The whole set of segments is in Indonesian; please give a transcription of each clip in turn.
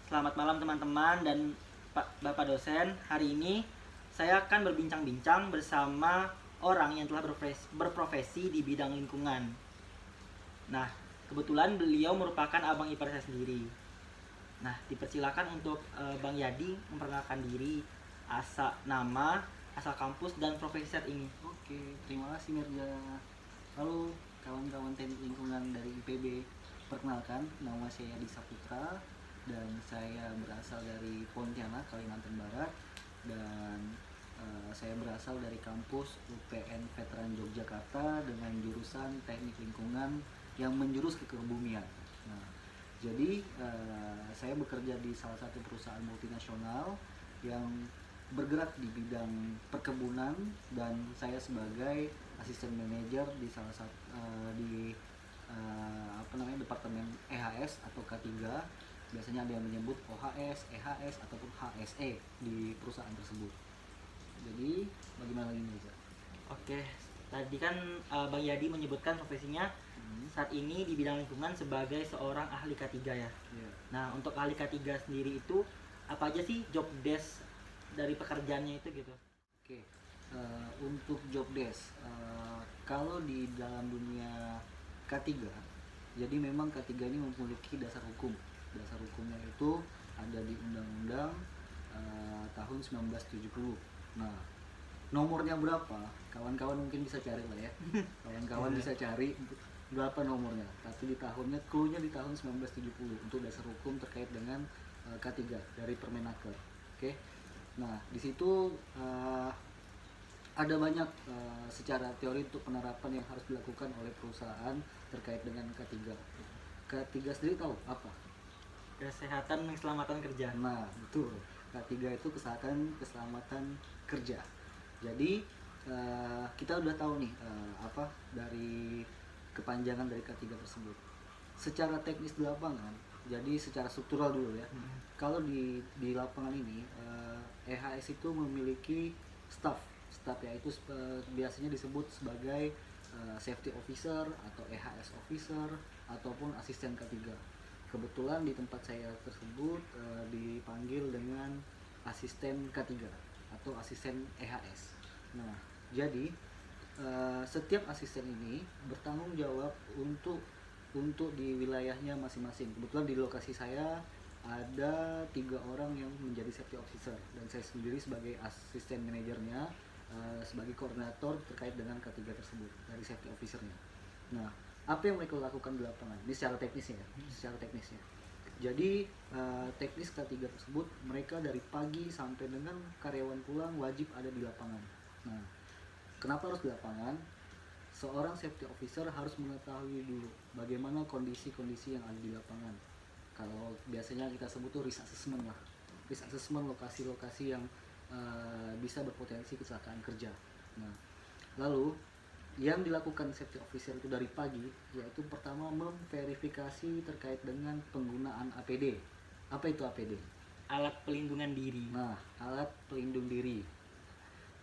Selamat malam teman-teman dan Bapak dosen. Hari ini saya akan berbincang-bincang bersama orang yang telah berprofesi di bidang lingkungan. Nah, kebetulan beliau merupakan abang ipar saya sendiri. Nah, dipersilakan untuk Bang Yadi memperkenalkan diri, nama, asal kampus dan profesi saat ini. Oke, terima kasih Mirza. Halo kawan-kawan teknik lingkungan dari IPB. Perkenalkan, nama saya Adi Saputra dan saya berasal dari Pontianak, Kalimantan Barat, dan saya berasal dari kampus UPN Veteran Yogyakarta dengan jurusan teknik lingkungan yang menjurus ke kebumian. Nah, jadi saya bekerja di salah satu perusahaan multinasional yang bergerak di bidang perkebunan, dan saya sebagai asisten manajer di salah satu departemen EHS atau K3. Biasanya ada yang menyebut OHS, EHS ataupun HSE di perusahaan tersebut. Jadi bagaimana lagi Mirza? Oke, tadi kan Bang Yadi menyebutkan profesinya saat ini di bidang lingkungan sebagai seorang ahli K3 ya. Yeah. Nah, untuk ahli K3 sendiri itu apa aja sih job desk dari pekerjaannya itu gitu? Oke, untuk job desk, kalau di dalam dunia K3, jadi memang K3 ini memiliki dasar hukum. Dasar hukumnya itu ada di Undang-Undang tahun 1970. Nah, nomornya berapa? Kawan-kawan mungkin bisa cari lah ya. Kawan-kawan bisa cari berapa nomornya. Tapi di tahunnya, clue-nya di tahun 1970 untuk dasar hukum terkait dengan K3 dari Permenaker. Oke. Nah, di situ ada banyak secara teori untuk penerapan yang harus dilakukan oleh perusahaan terkait dengan K3. K3 sendiri tahu apa? Kesehatan dan keselamatan kerja. Nah, betul. K3 itu kesehatan keselamatan kerja. Jadi kita udah tahu nih apa dari kepanjangan dari K3 tersebut. Secara teknis di lapangan, jadi secara struktural dulu ya. Kalau di lapangan ini EHS itu memiliki staff yaitu biasanya disebut sebagai safety officer atau EHS officer ataupun asisten K3. Kebetulan di tempat saya tersebut dipanggil dengan asisten K3 atau asisten EHS. Nah, jadi setiap asisten ini bertanggung jawab untuk di wilayahnya masing-masing. Kebetulan di lokasi saya ada 3 orang yang menjadi safety officer dan saya sendiri sebagai asisten manajernya, sebagai koordinator terkait dengan K3 tersebut dari safety officernya. Nah, apa yang mereka lakukan di lapangan? Ini secara teknisnya. Jadi teknis K3 tersebut, mereka dari pagi sampai dengan karyawan pulang wajib ada di lapangan. Nah, kenapa harus di lapangan? Seorang safety officer harus mengetahui dulu bagaimana kondisi-kondisi yang ada di lapangan. Kalau biasanya kita sebut tuh risk assessment lah. Risk assessment lokasi-lokasi yang bisa berpotensi kecelakaan kerja. Nah, lalu yang dilakukan safety officer itu dari pagi, yaitu pertama memverifikasi terkait dengan penggunaan APD. Apa itu APD? Alat pelindungan diri. Nah, alat pelindung diri.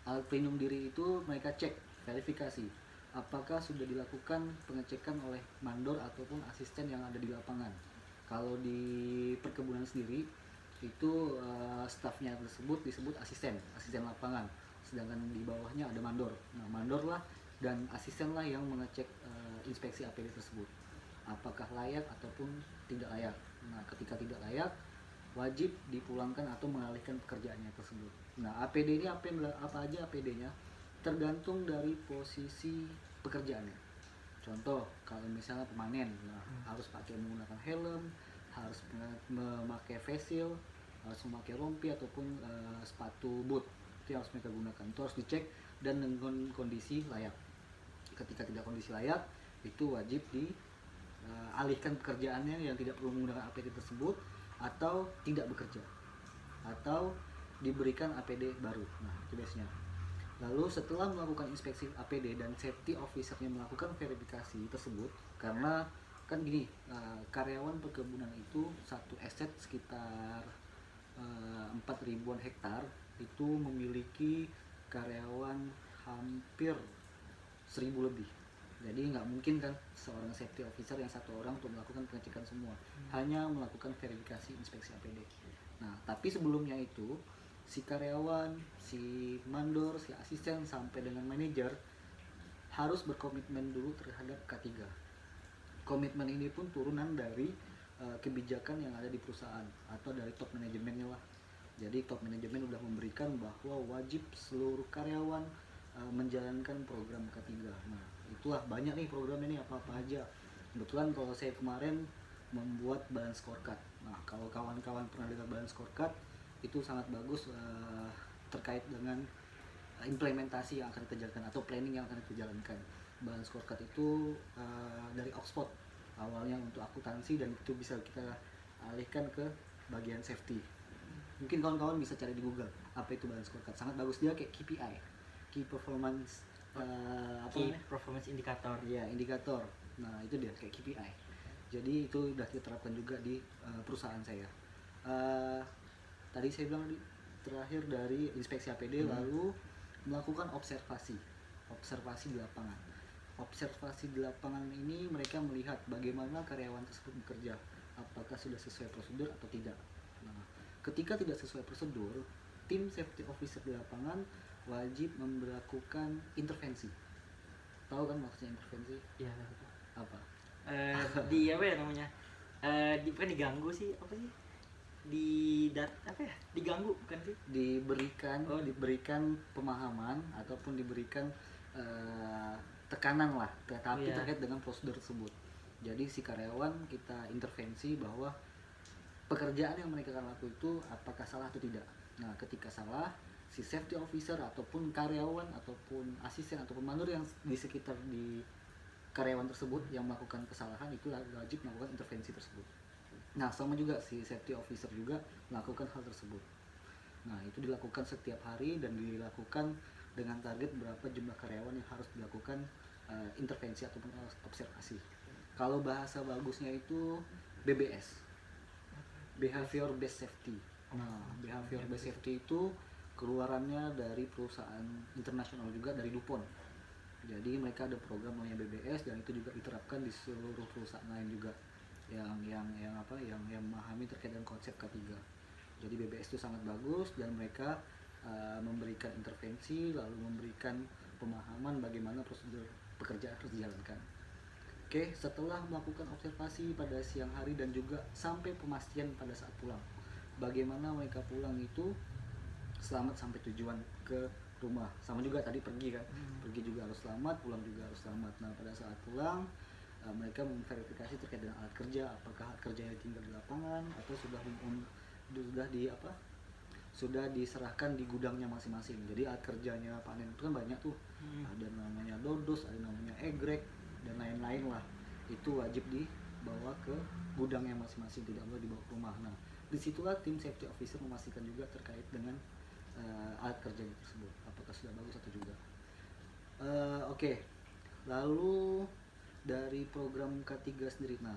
Alat pelindung diri itu mereka cek, verifikasi apakah sudah dilakukan pengecekan oleh mandor ataupun asisten yang ada di lapangan. Kalau di perkebunan sendiri itu stafnya tersebut disebut asisten lapangan, sedangkan di bawahnya ada mandor. Nah, mandor lah dan asisten lah yang mengecek inspeksi APD tersebut apakah layak ataupun tidak layak. Nah, ketika tidak layak wajib dipulangkan atau mengalihkan pekerjaannya tersebut. Nah, APD ini apa aja APD-nya tergantung dari posisi pekerjaannya. Contoh, kalau misalnya pemanen, harus menggunakan helm, harus memakai face shield, harus memakai rompi ataupun sepatu boot. Itu yang harus mereka gunakan. Itu harus dicek dan dengan kondisi layak. Ketika tidak kondisi layak, itu wajib dialihkan pekerjaannya yang tidak perlu menggunakan APD tersebut atau tidak bekerja atau diberikan APD baru. Nah, itu biasanya. Lalu setelah melakukan inspeksi APD dan safety officernya melakukan verifikasi tersebut, karena kan gini, karyawan perkebunan itu satu aset sekitar 4.000-an hektar itu memiliki karyawan hampir 1.000 lebih. Jadi nggak mungkin kan seorang safety officer yang satu orang untuk melakukan pengecekan semua, hanya melakukan verifikasi inspeksi APD. Nah, tapi sebelumnya itu si karyawan, si mandor, si asisten sampai dengan manajer harus berkomitmen dulu terhadap K3. Komitmen ini pun turunan dari kebijakan yang ada di perusahaan atau dari top manajemennya lah. Jadi top manajemen udah memberikan bahwa wajib seluruh karyawan menjalankan program K3. Nah, itulah banyak nih programnya nih apa-apa aja. Kebetulan kalau saya kemarin membuat balance scorecard. Nah, kalau kawan-kawan pernah dengar balance scorecard, itu sangat bagus terkait dengan implementasi yang akan kita jalankan atau planning yang akan kita jalankan. Balance scorecard itu dari Oxford, awalnya untuk akuntansi, dan itu bisa kita alihkan ke bagian safety. Mungkin kawan-kawan bisa cari di Google apa itu balance scorecard, sangat bagus. Dia kayak KPI, key performance Key performance indicator. Iya, indikator. Nah, itu dia kayak KPI. Jadi itu udah kita terapkan juga di perusahaan saya. Tadi saya bilang terakhir dari inspeksi APD, lalu melakukan observasi di lapangan. Observasi di lapangan ini mereka melihat bagaimana karyawan tersebut bekerja, apakah sudah sesuai prosedur atau tidak. Nah, ketika tidak sesuai prosedur, tim safety officer di lapangan wajib memberlakukan intervensi. Tahu kan maksudnya intervensi? Iya. Apa? Di apa ya namanya? Bukan diganggu sih, apa sih? Diganggu bukan sih? Diberikan pemahaman ataupun diberikan tekanan lah, tetapi terkait dengan prosedur tersebut. Jadi si karyawan kita intervensi bahwa pekerjaan yang mereka akan lakukan itu apakah salah atau tidak. Nah, ketika salah, si safety officer ataupun karyawan ataupun asisten ataupun mandor yang di sekitar di karyawan tersebut yang melakukan kesalahan itu wajib melakukan intervensi tersebut. Nah, sama juga si safety officer juga melakukan hal tersebut. Nah, itu dilakukan setiap hari dan dilakukan dengan target berapa jumlah karyawan yang harus dilakukan intervensi ataupun observasi. Kalau bahasa bagusnya itu BBS, Behavior Based Safety. Nah, Behavior Based Safety itu keluarannya dari perusahaan internasional juga, dari DuPont. Jadi mereka ada program namanya BBS dan itu juga diterapkan di seluruh perusahaan lain juga yang memahami terkait dengan konsep K3. Jadi BBS itu sangat bagus dan mereka memberikan intervensi lalu memberikan pemahaman bagaimana prosedur pekerjaan harus dijalankan. Oke, setelah melakukan observasi pada siang hari dan juga sampai pemastian pada saat pulang, bagaimana mereka pulang itu selamat sampai tujuan ke rumah. Sama juga tadi pergi kan, pergi juga harus selamat, pulang juga harus selamat. Nah, pada saat pulang mereka memverifikasi terkait dengan alat kerja, apakah alat kerjanya tinggal di lapangan atau sudah diserahkan di gudangnya masing-masing. Jadi alat kerjanya panen itu kan banyak tuh, ada namanya dodos, ada namanya egrek dan lain-lain lah. Itu wajib dibawa ke gudangnya masing-masing, tidak boleh dibawa ke rumah. Nah, disitulah tim safety officer memastikan juga terkait dengan alat kerja tersebut apakah sudah bagus atau juga. Oke. Lalu dari program K3 sendiri, nah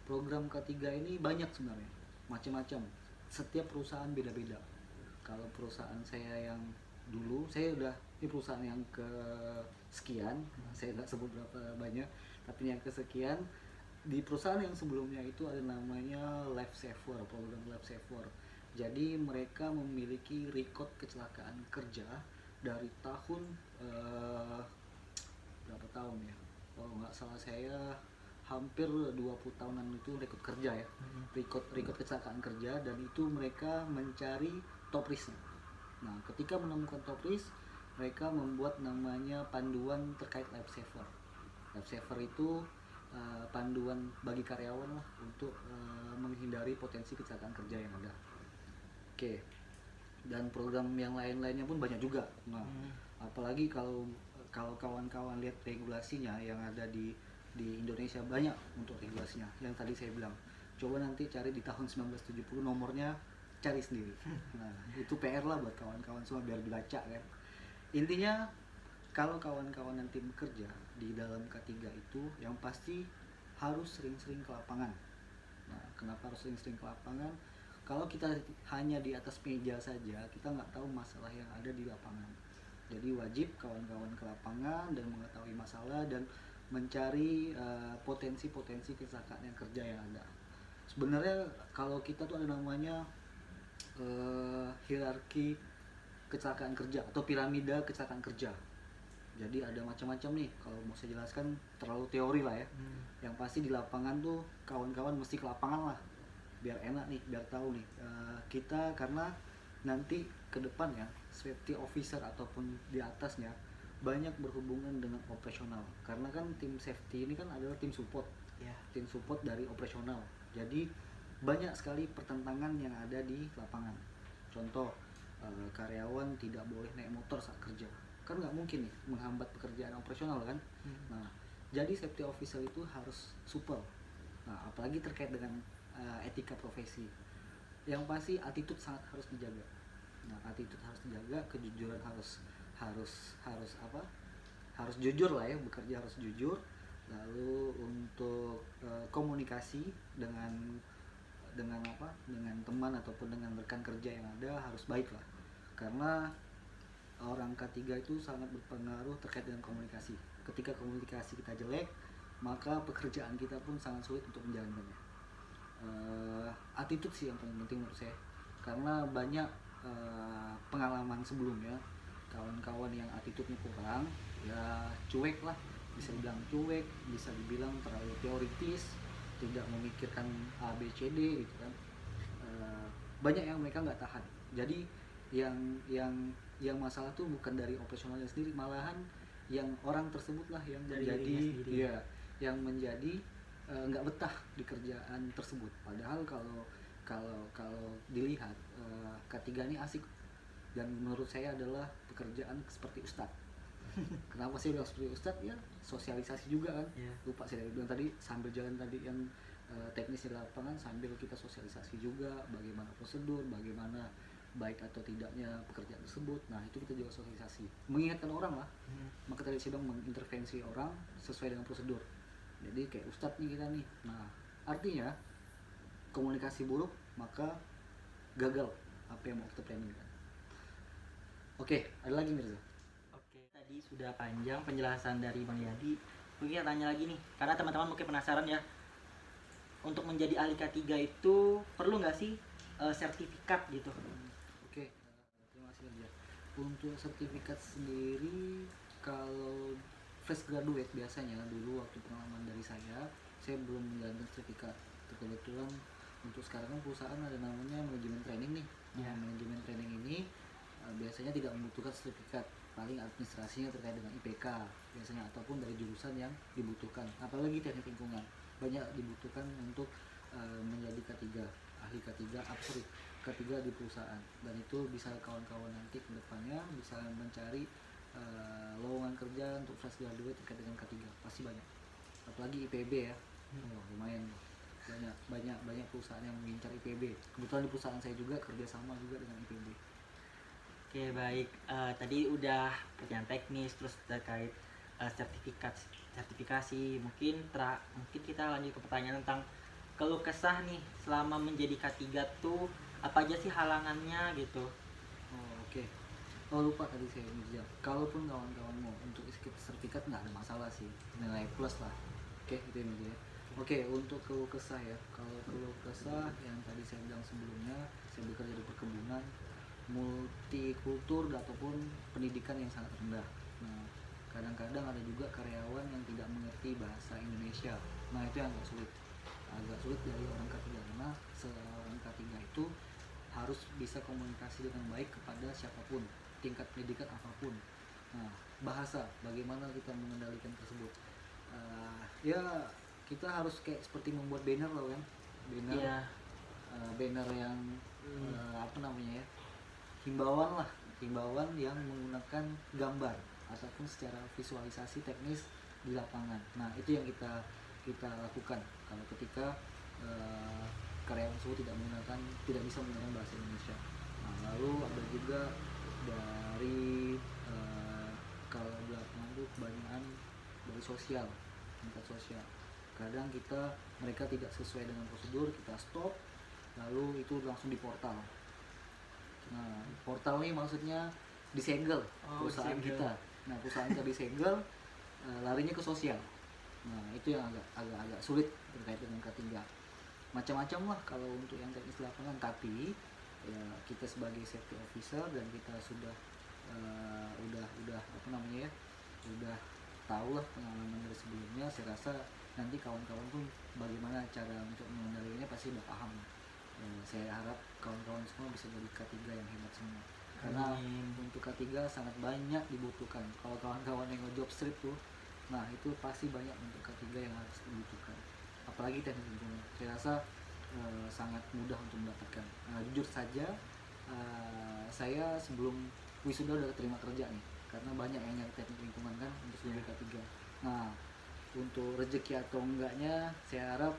program K3 ini banyak sebenarnya, macam-macam, setiap perusahaan beda-beda. Kalau perusahaan saya yang dulu, saya udah ini perusahaan yang ke sekian, saya nggak sebut berapa banyak, tapi yang kesekian. Di perusahaan yang sebelumnya itu ada namanya Life Saver, program Life Saver. Jadi mereka memiliki record kecelakaan kerja dari tahun berapa tahun ya? Kalau nggak salah saya hampir 20 tahunan itu record kerja ya. Record kecelakaan kerja, dan itu mereka mencari top risk. Nah, ketika menemukan top risk, mereka membuat namanya panduan terkait Life Saver. Life Saver itu panduan bagi karyawan lah untuk menghindari potensi kecelakaan kerja yang ada. Oke. Dan program yang lain-lainnya pun banyak juga. Nah, apalagi kalau kawan-kawan lihat regulasinya yang ada di Indonesia, banyak untuk regulasinya. Yang tadi saya bilang, coba nanti cari di tahun 1970 nomornya, cari sendiri. Nah, itu PR lah buat kawan-kawan semua biar dibaca kan. Intinya kalau kawan-kawan nanti bekerja di dalam K3 itu yang pasti harus sering-sering ke lapangan. Nah, kenapa harus sering-sering ke lapangan? Kalau kita hanya di atas meja saja, kita nggak tahu masalah yang ada di lapangan. Jadi wajib kawan-kawan ke lapangan dan mengetahui masalah dan mencari potensi-potensi kecelakaan yang kerja yang ada. Sebenarnya kalau kita tuh ada namanya hierarki kecelakaan kerja atau piramida kecelakaan kerja. Jadi ada macam-macam nih, kalau mau saya jelaskan terlalu teori lah ya. Yang pasti di lapangan tuh kawan-kawan mesti ke lapangan lah, biar enak nih, biar tahu nih kita, karena nanti ke depan ya safety officer ataupun di atasnya banyak berhubungan dengan operasional, karena kan tim safety ini kan adalah tim support, tim support dari operasional. Jadi banyak sekali pertentangan yang ada di lapangan. Contoh, karyawan tidak boleh naik motor saat kerja, kan nggak mungkin nih menghambat pekerjaan operasional kan. Nah, jadi safety officer itu harus supel. Nah, apalagi terkait dengan etika profesi. Yang pasti attitude sangat harus dijaga. Nah, attitude harus dijaga, kejujuran harus apa? Harus jujur lah ya, bekerja harus jujur. Lalu untuk komunikasi dengan apa? Dengan teman ataupun dengan rekan kerja yang ada harus baik lah. Karena orang K3 itu sangat berpengaruh terkait dengan komunikasi. Ketika komunikasi kita jelek, maka pekerjaan kita pun sangat sulit untuk menjalankannya. Attitude sih yang paling penting menurut saya, karena banyak pengalaman sebelumnya kawan-kawan yang attitude-nya kurang, ya cuek lah, bisa dibilang cuek, bisa dibilang terlalu teoritis, tidak memikirkan A B C D gitu kan. Banyak yang mereka nggak tahan. Jadi yang masalah tuh bukan dari operasionalnya sendiri, malahan yang orang tersebut lah yang Dari menjadi dirinya ya yang menjadi nggak betah di kerjaan tersebut. Padahal kalau dilihat K3 ini asik, dan menurut saya adalah pekerjaan seperti ustadz. Kenapa sih bilang seperti ustadz? Ya sosialisasi juga kan. Lupa saya bilang tadi, sambil jalan tadi yang teknis di lapangan, sambil kita sosialisasi juga bagaimana prosedur, bagaimana baik atau tidaknya pekerjaan tersebut. Nah, itu kita juga sosialisasi, mengingatkan orang lah. Maka tadi saya bilang mengintervensi orang sesuai dengan prosedur. Jadi kayak ustadz nih kita nih. Nah, artinya komunikasi buruk maka gagal apa yang mau kita planning kan. Oke, ada lagi Mirza? Oke, tadi sudah panjang penjelasan dari Bang Yadi. Mungkin kita tanya lagi nih, karena teman-teman mungkin penasaran ya. Untuk menjadi ahli K3 itu perlu nggak sih sertifikat gitu? Oke, terima kasih Mirza. Untuk sertifikat sendiri, kalau fresh graduate biasanya dulu waktu pengalaman dari saya belum menjalankan sertifikat. Kebetulan untuk sekarang kan perusahaan ada namanya manajemen training nih. Nah, manajemen training ini biasanya tidak membutuhkan sertifikat, paling administrasinya terkait dengan IPK biasanya, ataupun dari jurusan yang dibutuhkan. Apalagi teknik lingkungan banyak dibutuhkan untuk menjadi K3, ahli K3, K3 di perusahaan. Dan itu bisa kawan-kawan nanti ke depannya bisa mencari lowongan kerja untuk fresh graduate terkait dengan K3, pasti banyak. Apalagi IPB ya, lumayan banyak perusahaan yang mengincar IPB. Kebetulan di perusahaan saya juga kerjasama juga dengan IPB. Oke, baik. Tadi udah pertanyaan teknis, terus terkait sertifikasi. Mungkin kita lanjut ke pertanyaan tentang keluh kesah nih selama menjadi K3 tuh apa aja sih halangannya gitu. Oke. Oh, lupa tadi saya Mirza. Kalaupun kawan-kawan mau untuk ikut sertifikat nggak ada masalah sih, nilai plus lah. Oke, itu ya Mirza ya. Oke, untuk keluh kesah ya. Kalau keluh kesah yang tadi saya bilang sebelumnya, saya bekerja di perkebunan, multikultur ataupun pendidikan yang sangat rendah. Nah, kadang-kadang ada juga karyawan yang tidak mengerti bahasa Indonesia. Nah, itu yang agak sulit dari orang K3, karena seorang K3 itu harus bisa komunikasi dengan baik kepada siapapun, tingkat pendidikan apapun. Nah, bahasa, bagaimana kita mengendalikan tersebut. Ya kita harus kayak seperti membuat banner loh kan, banner yang apa namanya ya, himbauan yang menggunakan gambar ataupun secara visualisasi teknis di lapangan. Nah, itu yang kita lakukan kalau ketika karyawan tersebut tidak bisa menggunakan bahasa Indonesia. Nah, lalu ada juga dari kalau di lapangan itu kebanyakan dari tingkat sosial. Kadang mereka tidak sesuai dengan prosedur, kita stop, lalu itu langsung di portal. Nah, portal ini maksudnya disegel perusahaan kita. Nah, perusahaan kita disegel, larinya ke sosial. Nah itu yang agak sulit terkait dengan K3. Macam-macam lah kalau untuk yang teknis lapangan, tapi ya kita sebagai safety officer dan kita sudah udah apa namanya ya, udah tahu lah pengalaman dari sebelumnya. Saya rasa nanti kawan-kawan pun bagaimana cara untuk mengendalinya pasti udah paham. Saya harap kawan-kawan semua bisa jadi K3 yang hebat semua, karena untuk K3 sangat banyak dibutuhkan. Kalau kawan-kawan yang ngejob street tuh, nah itu pasti banyak untuk K3 yang harus dibutuhkan, apalagi teknik lingkungan. Saya rasa sangat mudah untuk mendapatkan. Jujur saja, saya sebelum wisuda udah terima kerja nih, karena banyak yang nyari teknik lingkungan kan untuk sebagai K3. Nah untuk rezeki atau enggaknya, saya harap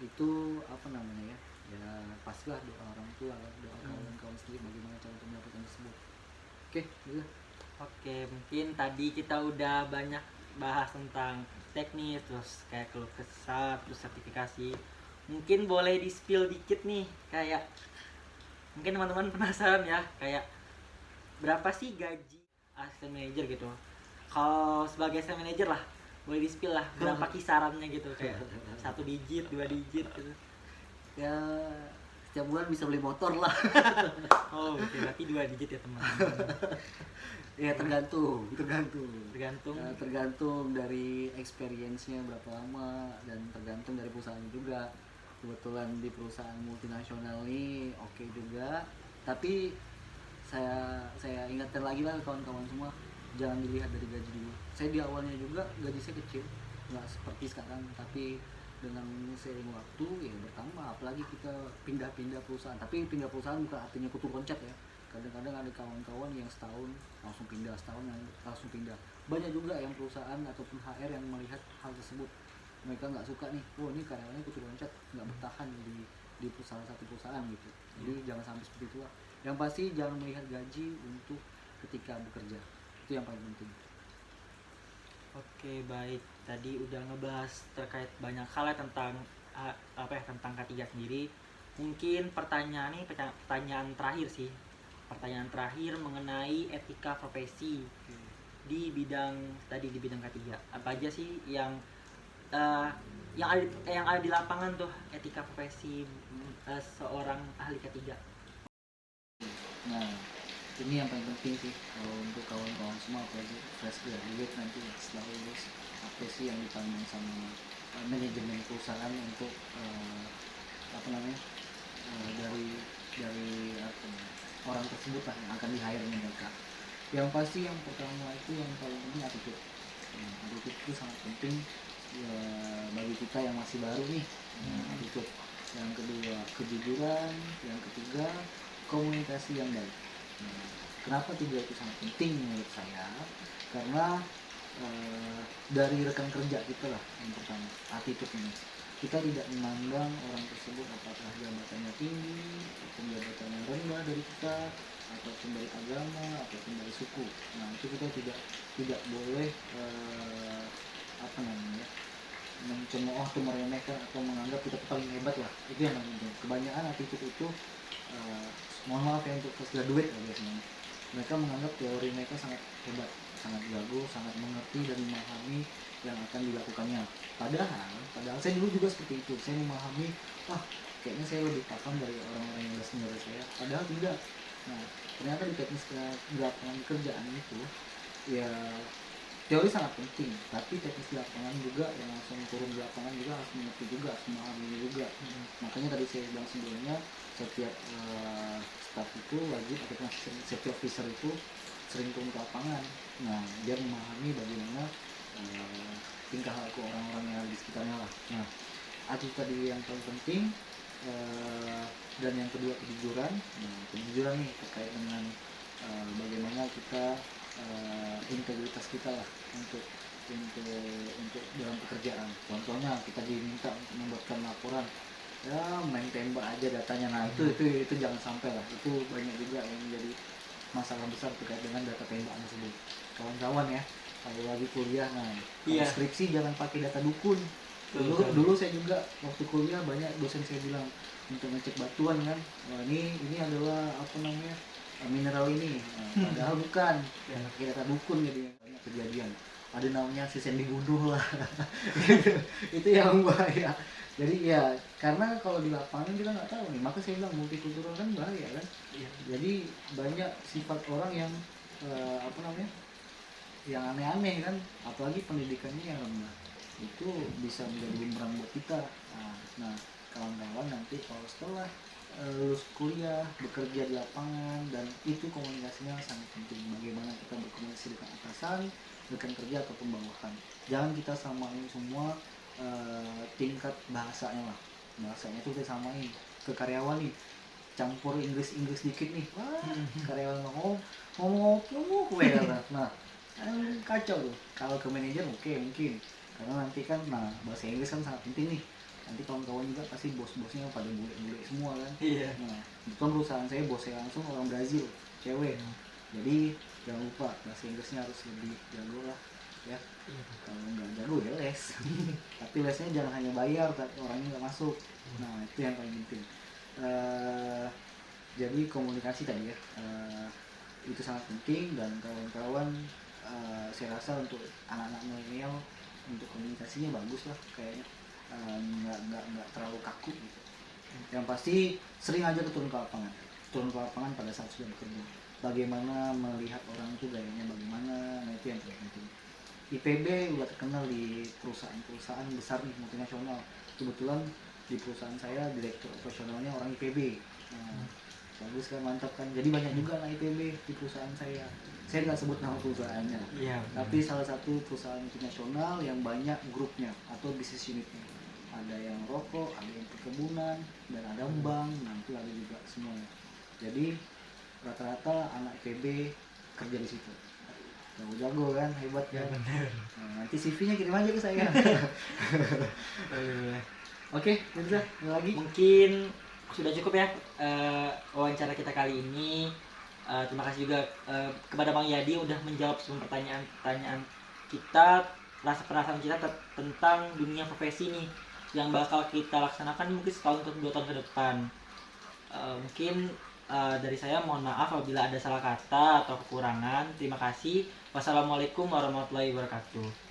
itu apa namanya ya pastilah doa orang tua, doa kawan-kawan sendiri bagaimana cara untuk mendapatkan tersebut. Oke, gitu. Oke, mungkin tadi kita udah banyak bahas tentang teknis, terus kayak keluh kesah, terus sertifikasi. Mungkin boleh di spill dikit nih, kayak mungkin teman-teman penasaran ya, kayak berapa sih gaji asisten manajer gitu. Kalau sebagai asisten manajer lah, boleh di spill lah berapa kisarannya gitu, kayak 1 digit, 2 digit gitu. Ya setiap bulan bisa beli motor lah. Oh, oke, berarti 2 digit ya teman-teman. Ya tergantung tergantung dari experience-nya berapa lama, dan tergantung dari perusahaannya juga. Kebetulan di perusahaan multinasional ini oke juga, tapi saya ingatkan lagi lah kawan-kawan semua, jangan dilihat dari gaji dulu. Saya di awalnya juga gaji saya kecil, nggak seperti sekarang, tapi dengan seiring waktu ya bertambah. Apalagi kita pindah-pindah perusahaan, tapi pindah perusahaan bukan artinya kutu loncat ya. Kadang-kadang ada kawan-kawan yang setahun langsung pindah, setahun yang langsung pindah. Banyak juga yang perusahaan ataupun HR yang melihat hal tersebut, mereka nggak suka nih, oh ini karyawannya kutu loncat, nggak bertahan di salah satu perusahaan gitu. Jadi jangan sampai seperti itu lah. Yang pasti jangan melihat gaji untuk ketika bekerja, itu yang paling penting. Oke, baik. Tadi udah ngebahas terkait banyak hal ya tentang tentang K3 sendiri. Mungkin pertanyaan terakhir sih. Pertanyaan terakhir mengenai etika profesi di bidang K3. Apa aja sih yang ada di lapangan tuh etika profesi seorang ahli K3? Nah ini yang paling penting sih kalau untuk kawan-kawan semua, apalagi fresh graduate nanti setelah lulus, apa sih yang ditanggung sama manajemen perusahaan untuk apa namanya dari orang tersebut lah yang akan di hire mereka. Yang pasti yang pertama itu yang paling penting attitude. Attitude itu sangat penting ya, bagi kita yang masih baru nih. Attitude. Yang kedua kejujuran, yang ketiga komunikasi yang baik. Kenapa 3 itu sangat penting menurut saya? Karena dari rekan kerja kita lah yang pertama, attitude ini. Kita tidak memandang orang tersebut apakah jabatannya tinggi ataupun jabatannya rendah dari kita, ataupun dari agama ataupun dari suku. Nah itu kita tidak boleh apa namanya mencemooh atau meremehkan atau menganggap kita paling hebat lah. Itu yang paling penting. Kebanyakan attitude itu mohon maaf ya untuk fresh graduate ya biasanya, mereka menganggap teori mereka sangat hebat, sangat jago, sangat mengerti dan memahami yang akan dilakukannya. Padahal saya dulu juga seperti itu. Saya memahami, kayaknya saya lebih paham dari orang-orang yang udah senior saya. Padahal tidak. Nah, ternyata di teknis di lapangan kerjaan itu ya teori sangat penting, tapi teknis di lapangan juga yang langsung turun di lapangan juga harus mengerti juga, harus memahami juga. Makanya tadi saya bilang sebelumnya, setiap staff itu wajib, ataupun setiap officer itu sering turun ke lapangan. Nah, dia memahami bagaimana tingkah laku orang-orang yang ada di sekitarnya lah. Nah, itu tadi yang paling penting. Dan yang kedua kejujuran. Nah, kejujuran nih terkait dengan bagaimana kita integritas kita lah untuk dalam pekerjaan. Contohnya kita diminta untuk membuatkan laporan, ya main tembak aja datanya. Nah itu jangan sampai lah. Itu banyak juga yang menjadi masalah besar terkait dengan data tembak tersebut. Kawan-kawan ya, kalau lagi kuliah, nah skripsi jangan pakai data dukun. Dulu saya juga waktu kuliah banyak dosen saya bilang untuk ngecek batuan kan, wah ini adalah apa namanya mineral ini, padahal bukan, pakai data dukun. Jadi banyak kejadian. ada namanya asisten dibunuh lah. Itu yang bahaya. Jadi ya karena kalau di lapangan kita nggak tahu nih, maka saya bilang multikultural kan bahaya kan. Iya. Jadi banyak sifat orang yang apa namanya, yang aneh-aneh kan, apalagi pendidikannya yang rendah, itu bisa menjadi bumerang buat kita. Nah, kawan-kawan nanti kalau setelah lulus kuliah, bekerja di lapangan, dan itu komunikasinya sangat penting. Bagaimana kita berkomunikasi dengan atasan, rekan kerja ataupun bawahan. Jangan kita samain semua tingkat bahasanya lah. Bahasanya itu kita samain ke karyawan nih. Campur Inggris dikit nih, wah karyawan ngomong nah kacau tuh. Kalau ke manajer oke, mungkin karena nanti kan bahasa Inggris kan sangat penting nih. Nanti kawan-kawan juga pasti bos-bosnya pada bule-bule semua kan. Iya. Nah kebetulan perusahaan saya bosnya langsung orang Brazil, cewek. Jadi jangan lupa bahasa Inggrisnya harus lebih jago lah ya. Kalau nggak jago ya les. Tapi lesnya jangan hanya bayar tapi orangnya nggak masuk. Nah itu yang paling penting. Jadi komunikasi tadi ya, itu sangat penting. Dan kawan-kawan, saya rasa untuk anak-anak milenial untuk komunikasinya bagus lah kayaknya, nggak terlalu kaku gitu. Yang pasti sering aja turun ke lapangan pada saat sudah bekerja. Bagaimana melihat orang itu gayanya bagaimana, nah itu yang paling penting. IPB udah terkenal di perusahaan-perusahaan besar nih, multinasional. Kebetulan di perusahaan saya direktur operasionalnya orang IPB. Nah, bagus kan, mantap kan. Jadi banyak juga anak IPB di perusahaan saya. Saya nggak sebut nama perusahaannya, Iya. tapi salah satu perusahaan multinasional yang banyak grupnya atau bisnis unitnya. Ada yang rokok, ada yang perkebunan, dan ada bank. Nah itu ada juga semuanya. Jadi rata-rata anak IPB kerja di situ. Jago kan, hebat kan. Nah, nanti CV-nya kirim aja ke saya. Oke, Mirza, ada lagi? Mungkin sudah cukup ya wawancara kita kali ini. Terima kasih juga kepada Bang Yadi udah menjawab semua pertanyaan-pertanyaan kita, rasa penasaran kita tentang dunia profesi nih yang bakal kita laksanakan mungkin setahun atau 2 tahun ke depan. Mungkin dari saya mohon maaf apabila ada salah kata atau kekurangan. Terima kasih. Wassalamualaikum warahmatullahi wabarakatuh.